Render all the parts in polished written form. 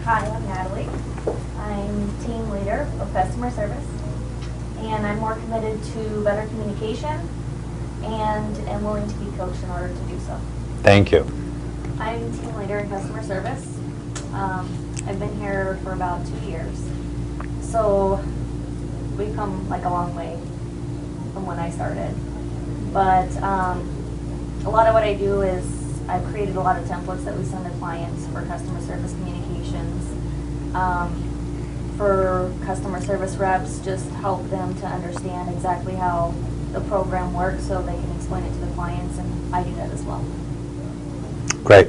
Hi, I'm Natalie. I'm team leader of customer service, and I'm more committed to better communication and am willing to be coached in order to do so. Thank you. I'm team leader in customer service. I've been here for about 2 years, so we've come like a long way from when I started. But a lot of what I do is I've created a lot of templates that we send to clients for customer service communications. For customer service reps, just help them to understand exactly how the program works so they can explain it to the clients, and I do that as well. Great.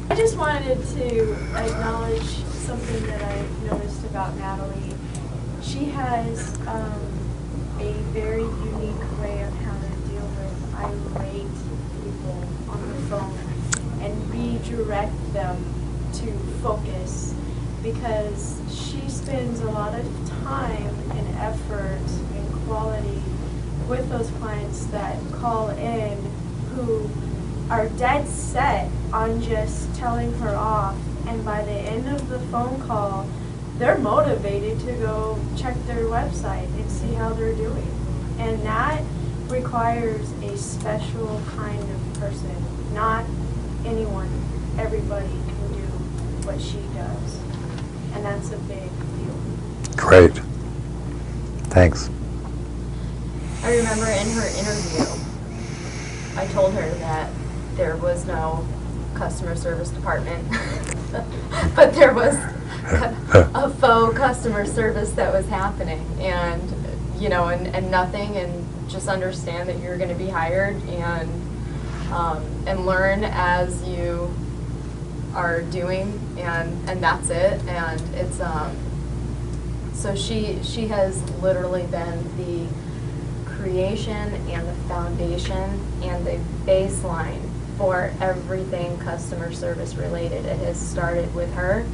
I just wanted to acknowledge something that I noticed about Natalie. She has a very unique way of how to deal with irate people on the phone and redirect them to focus, because she spends a lot of time and effort and quality with those clients that call in who are dead set on just telling her off, and by the end of the phone call they're motivated to go check their website and see how they're doing. And that requires a special kind of person. Not anyone, everybody can do what she does, and that's a big deal. Great. Thanks. I remember in her interview, I told her that there was no customer service department, but there was a faux customer service that was happening, and you know, and nothing, and just understand that you're going to be hired and learn as you are doing, and that's it. And it's so she has literally been the creation and the foundation and the baseline for everything customer service related. It has started with her,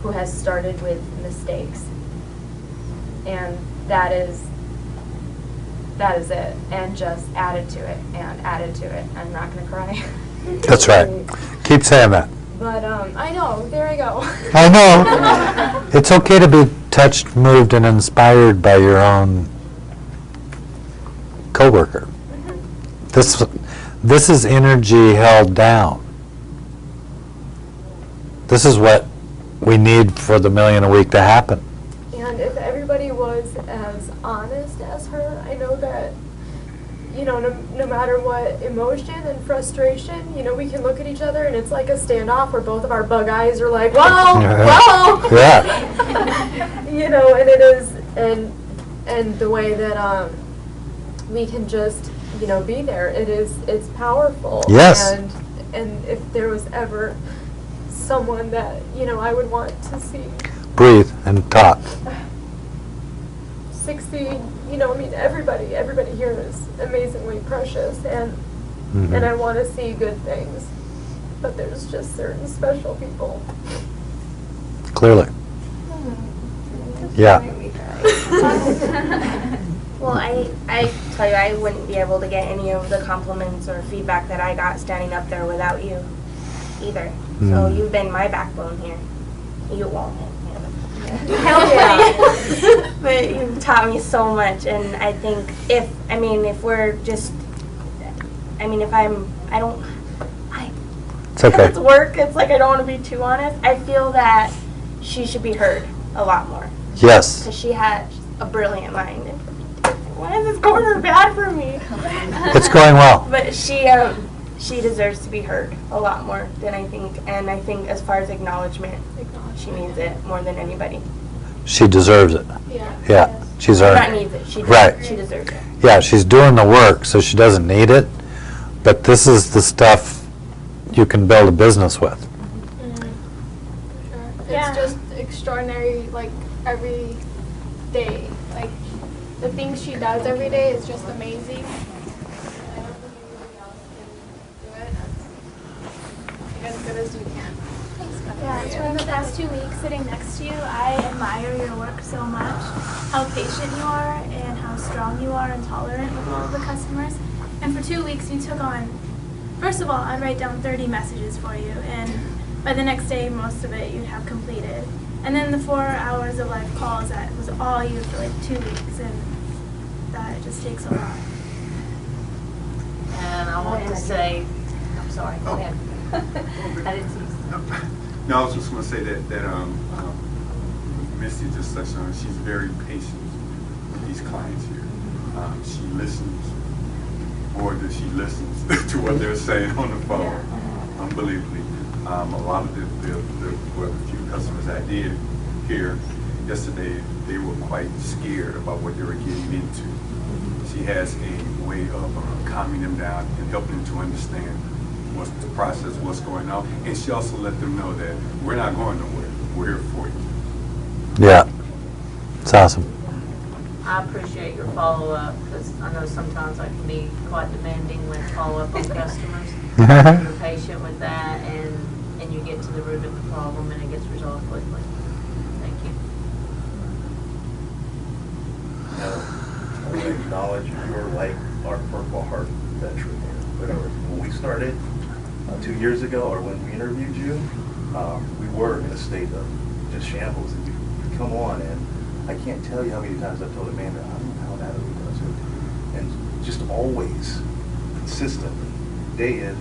who has started with mistakes, and that is it, and just added to it and added to it. I'm not going to cry. That's right. Keep saying that. But I know, there I go. I know. It's okay to be touched, moved, and inspired by your own coworker. This is energy held down. This is what we need for the $1 million a week to happen. And if everybody was as honest as her, I know that, you know, no matter what emotion and frustration, you know, we can look at each other and it's like a standoff where both of our bug eyes are like, whoa, whoa. Yeah. You know, and it is, and the way that we can just, you know, be there, it's powerful. Yes. And if there was ever someone that, you know, I would want to see Breathe and talk. succeed, you know, I mean, everybody here is amazingly precious, and and I want to see good things, but there's just certain special people. Clearly. Yeah. Well, I tell you, I wouldn't be able to get any of the compliments or feedback that I got standing up there without you either. So you've been my backbone here. You won't. Yeah. But you've taught me so much, and I think if we're just, I don't, It's okay. it's work, it's like I don't want to be too honest. I feel that she should be heard a lot more. Yes. Because she has a brilliant mind. Why is this going bad for me? It's going well. But she deserves to be heard a lot more than I think, and I think as far as acknowledgement, she needs it more than anybody. She deserves it. Yeah. Yeah. She's Not earned needs it. She deserves it. Yeah, she's doing the work, so she doesn't need it. But this is the stuff you can build a business with. Sure. Yeah. It's just extraordinary, like, every day. Like, the things she does every day is just amazing. I don't think anybody else can do it as good as you can. Yeah, for the past 2 weeks sitting next to you, I admire your work so much, how patient you are and how strong you are and tolerant with all of the customers. And for 2 weeks you took on, first of all, I'd write down 30 messages for you, and by the next day, most of it you'd have completed. And then the 4 hours of live calls, that was all you for like 2 weeks, and that just takes a lot. And I want to say, I'm sorry, go ahead. I didn't see you. No, I was just going to say that Misty just touched on. She's very patient with these clients here. She listens more than she listens to what they're saying on the phone. Unbelievably, a lot of the few customers I did here yesterday, they were quite scared about what they were getting into. She has a way of calming them down and helping them to understand what's the process, what's going on, and she also let them know that we're not going nowhere. We're here for you. Yeah, it's awesome. I appreciate your follow-up, because I know sometimes I can be quite demanding with follow-up on customers. You're patient with that, and you get to the root of the problem, and it gets resolved quickly. Thank you. I want to acknowledge you're like our Purple Heart veteran here. When we started 2 years ago, or when we interviewed you, we were in a state of just shambles. And you come on, and I can't tell you how many times I've told Amanda, I don't know how Natalie does it. And just always, consistently, day in,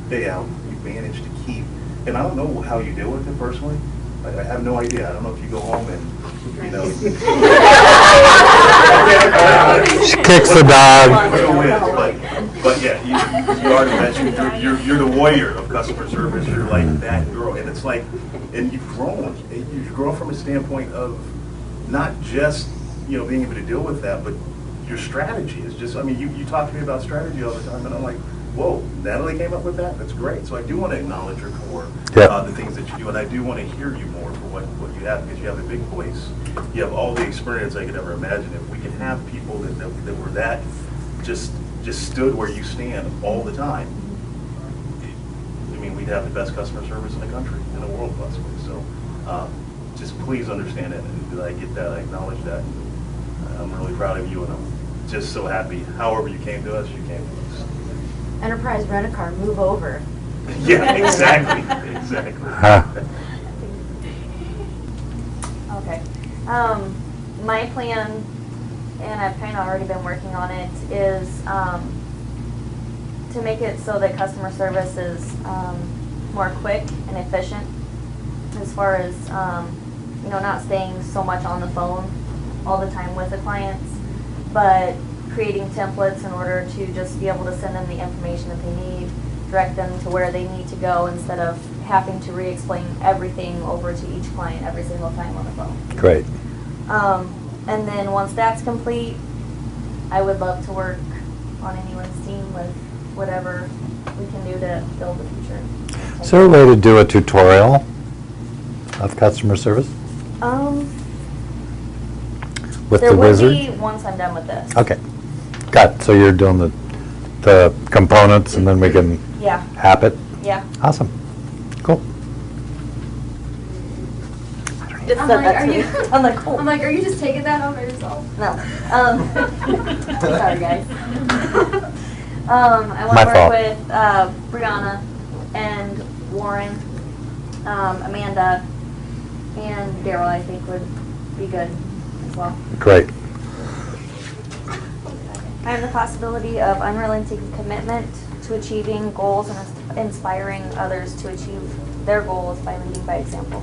day out, you manage to keep, and I don't know how you deal with it personally. I have no idea. I don't know if you go home and, you know. She kicks the dog. But yeah, you already mentioned you're the warrior of customer service. You're like that girl, and it's like, and you've grown. You've grown from a standpoint of not just being able to deal with that, but your strategy is just. I mean, you talk to me about strategy all the time, and I'm like, whoa, Natalie came up with that. That's great. So I do want to acknowledge your core, the things that you do, and I do want to hear you more for what you have, because you have a big voice. You have all the experience I could ever imagine. If we can have people that were that just stood where you stand all the time, I mean, we'd have the best customer service in the country, in the world, possibly. So just please understand it, and I get that, I acknowledge that. I'm really proud of you, and I'm just so happy. However you came to us, you came to us. Enterprise Rent-A-Car, move over. Yeah, exactly, exactly. Okay. My plan, and I've kind of already been working on it, is to make it so that customer service is more quick and efficient, as far as not staying so much on the phone all the time with the clients, but creating templates in order to just be able to send them the information that they need, direct them to where they need to go, instead of having to re-explain everything over to each client every single time on the phone. Great. And then once that's complete, I would love to work on anyone's team with whatever we can do to build the future. Is there a way to do a tutorial of customer service with there the will wizard? be once I'm done with this. Okay, got it. So you're doing the components, and then we can Yeah. hap it? Yeah. Awesome. Cool. Just I'm said like, that are to me. you- I'm like, cool. I'm like, are you just taking that on by yourself? No. Sorry, guys. I want My to work fault. with Brianna and Warren, Amanda, and Daryl, I think would be good as well. Great. I have the possibility of unrelenting commitment to achieving goals and inspiring others to achieve their goals by leading by example.